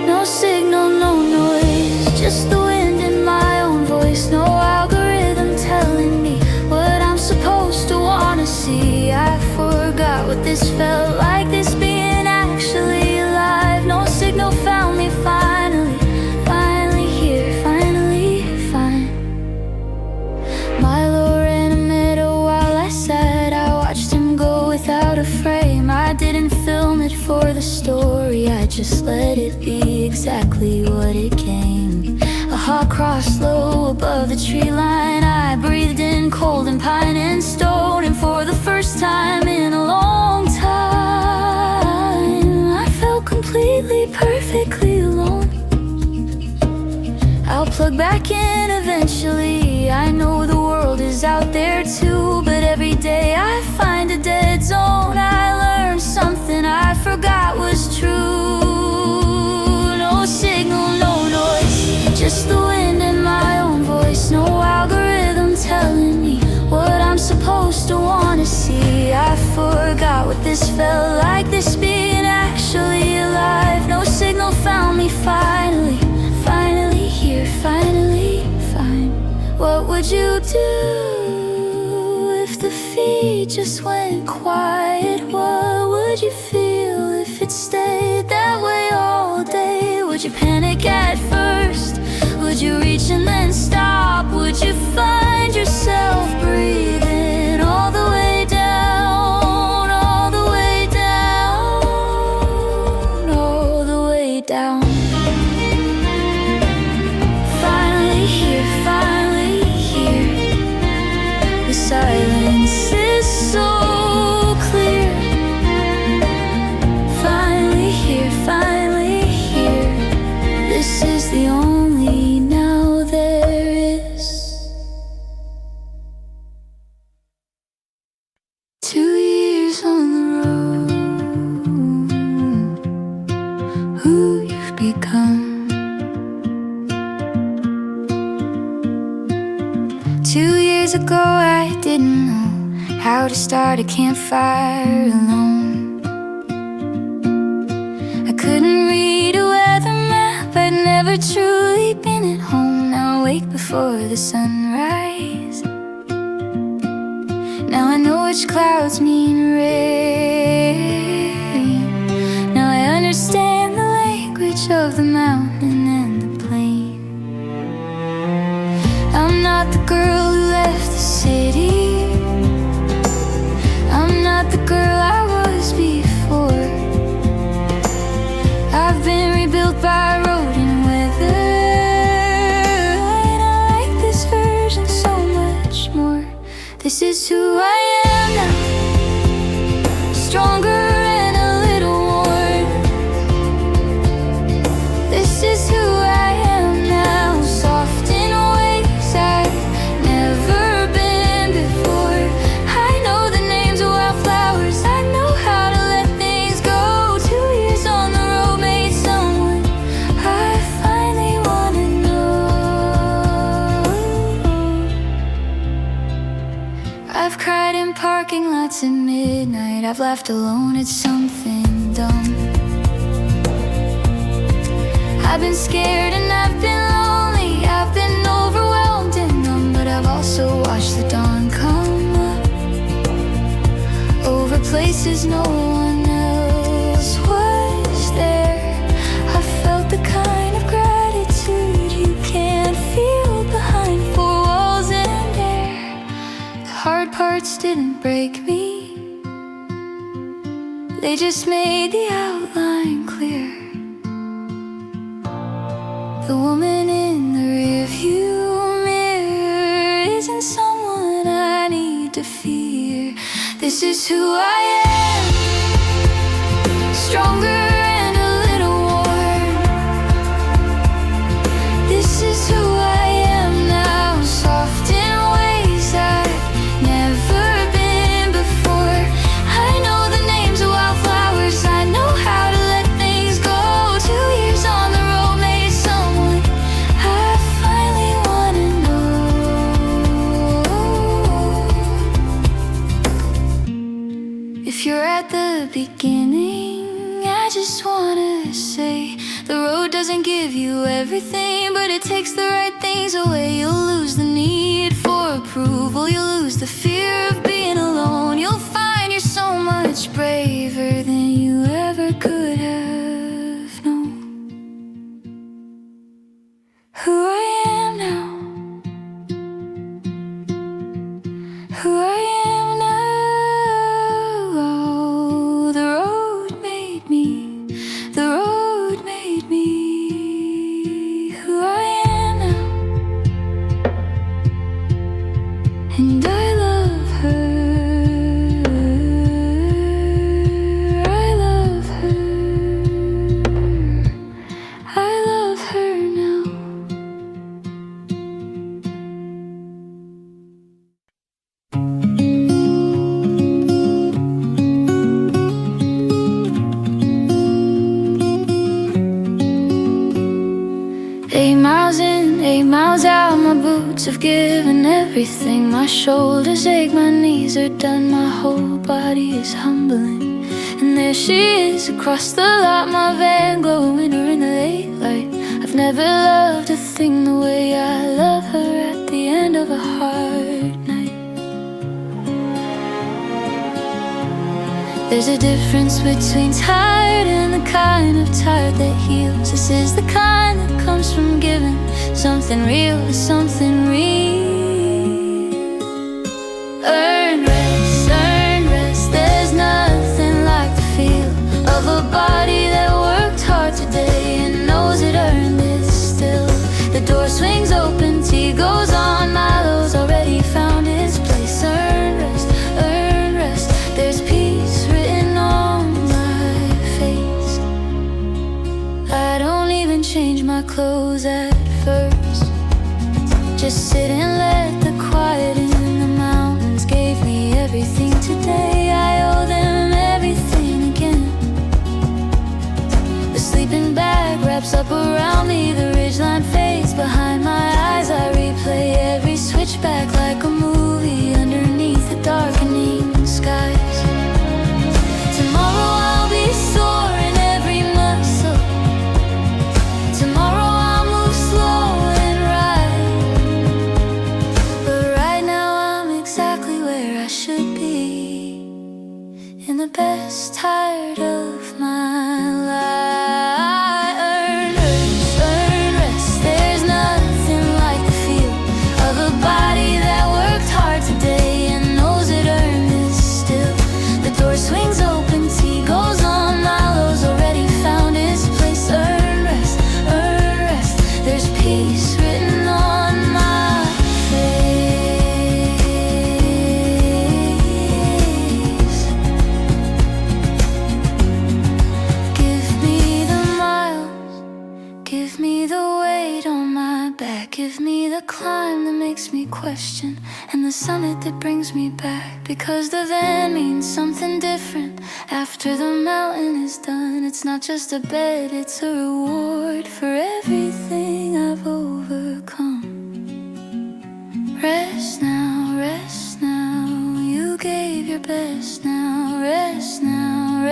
No signal, no noise, just the wind in my own voice. No algorithm telling me what I'm supposed to wanna see. I forgot what this felt like, this being actually alive. No signal found me finally, finally here, finally fine. Milo ran a meadow while I sat. I watched him go without a frame. I didn't film it for the story, I just let it be exactly what it came. A hawk crossed low above the tree line. I breathed in cold and pine and stone, and for the first time in a long time, I felt completely, perfectly alone. I'll plug back in eventually. I know the world is out there too, but every day I find a dead zone. I learned something I forgot was true. No signal, no noise, just the wind in my own voice. No algorithm telling me what I'm supposed to wanna see. I forgot what this felt like, this being actually alive. No signal found me finally, finally here, finally fine. What would you do if the feed just went quiet? What would you feel if it stayed that way all day? Would you panic at first? Would you reach and then stop? Would you find yourself breathing all the way down, all the way down, all the way down? Finally here, the silence is so clear. Finally here, this is the only now there is. 2 years on the road, who you've become. 2 years ago I didn't know how to start a campfire alone. I couldn't read a weather map, I'd never truly been at home. Now I wake before the sunrise. Now I know which clouds mean rain. Now I understand the language of the mountain and the plain. I'm not the girl who left the city, I'm not the girl I was before. I've been rebuilt by road and weather, and I like this version so much more. This is who I am now, stronger and a little worn. This is who I am now, soft in ways I've never been before. I know the names of wildflowers, I know how to let things go. 2 years on the road made someone I finally wanna know. I've cried in parking lots at midnight, I've laughed alone at something dumb. I've been scared and I've been lonely, I've been overwhelmed and numb, but I've also watched the dawn come up over places no one else was there. I felt the kind of gratitude you can't feel behind 4 hard parts didn't break me, they just made the outline clear. The woman in the rearview mirror isn't someone I need to fear. This is who I am, stronger and a little worn. This is who I am now, soft in ways I've never been before. I know the names of wildflowers, I know how to let things go. 2 years on the road made someone I finally wanna know. If you're at the beginning, I just wanna say, the road doesn't give you everything, but it takes the right things away. You'll lose the need for approval, you'll lose the fear of being alone. You'll find you're so much braver than you ever could have known. Who I am now, who I am now. The road made me, the road made me. Who I am now, and I love her, I love her, I love her now. Eight miles in, 8 miles out, my boots have given everything. My shoulders ache, my knees are done, my whole body is humbling. And there she is across the lot, my van glowing her in the late light. I've never loved a thing the way I love her at the end of a hard night. There's a difference between tired and the kind of tired that heals. This is the kind that comes from giving something real to something real. Earn rest, there's nothing like the feel of a body that worked hard today and knows it earned it still. The door swings open, tea goes on, Milo's already found its place. Earn rest, there's peace written on my face. I don't even change my clothes at first, just sit and let the quiet in. The mountains gave me everything today, I owe them everything again. The sleeping bag wraps up around me, the ridgeline fades behind my eyes. I replay every switchback like a movie underneath the darkening skies. Tomorrow I'll be sore in every muscle, tomorrow I'll move slow and right. But right now I'm exactly where I should be, in the best tired of my life. Earn rest, there's nothing like the feel of a body that worked hard today and knows it earned it still. The door swings open, tea goes on, Milo's already found its place. Earn rest, there's peace written on my face. Give me the miles, give me the weight on my back, give me the climb that makes me question, and the summit that brings me back. Because the van means something different after the mountain is done. It's not just a bed, it's a reward for everything I've overcome. Rest now, you gave your best now. Rest now,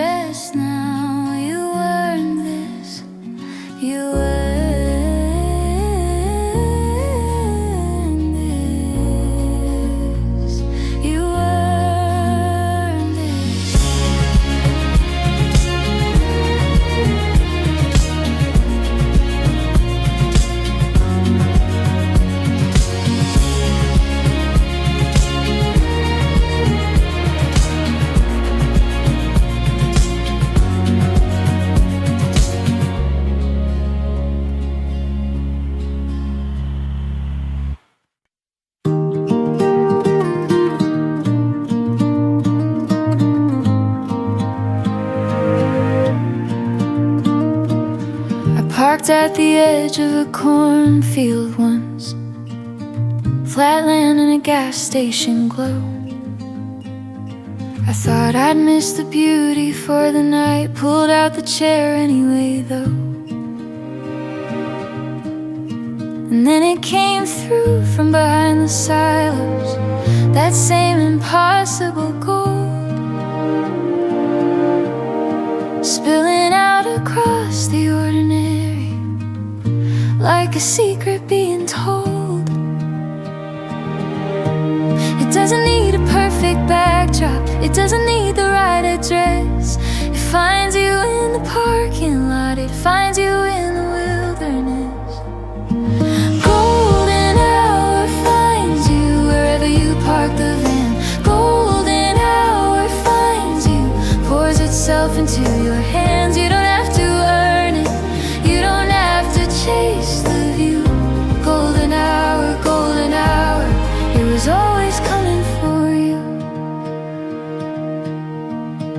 you earned this, you earned this, you earned this. Parked at the edge of a cornfield once, flatland and a gas station glow. I thought I'd miss the beauty for the night, pulled out the chair anyway though. And then it came through from behind the silos, that same impossible gold, spilling out across the ordinary, like a secret being told. It doesn't need a perfect backdrop, it doesn't need the right address. It finds you in the parking lot, it finds you in the wilderness. Golden hour finds you wherever you park the van. Golden hour finds you, pours itself into your hands. You don't have to earn it, you don't have to chase the view. Golden hour, it was always coming for you.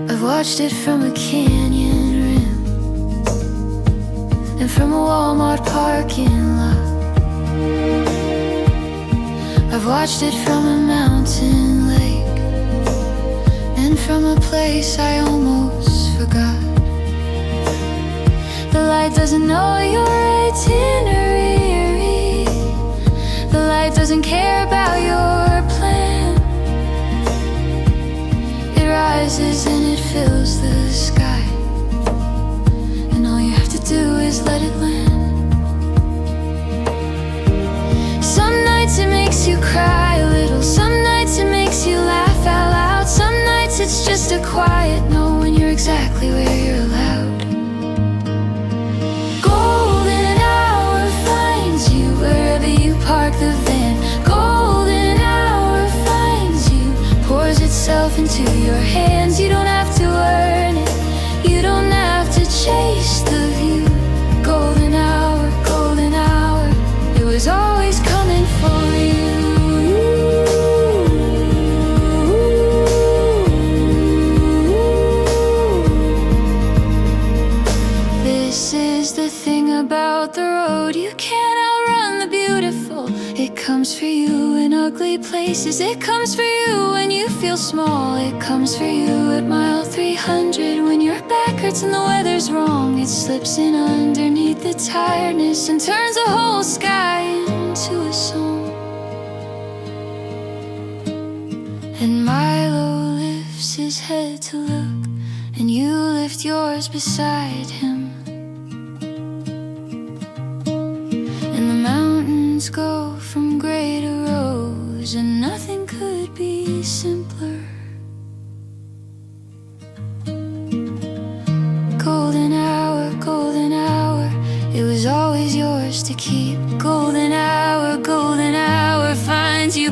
I've watched it from a canyon rim and from a Walmart parking lot. I've watched it from a mountain lake and from a place I almost forgot. The light doesn't know your itinerary, the light doesn't care about your plan. It rises and it fills the sky, and all you have to do is let it land. Some nights it makes you cry a little, some nights it makes you laugh out loud. Some nights it's just a quiet no when you're exactly where you're allowed. Golden hour finds you wherever you park the van. Golden hour finds you, pours itself into your hands. You don't have to earn it, you don't have to chase the view. Golden hour, it was always coming for you. This is the thing about the road, you can't outrun the beautiful. It comes for you in ugly places, it comes for you when you feel small. It comes for you at mile 300 when your back hurts and the weather's wrong. It slips in underneath the tiredness and turns the whole sky into a song. And Milo lifts his head to look, and you lift yours beside him. And the mountains go from gray to rose, and nothing could be simpler. Golden hour, it was always yours to keep. Golden hour finds you.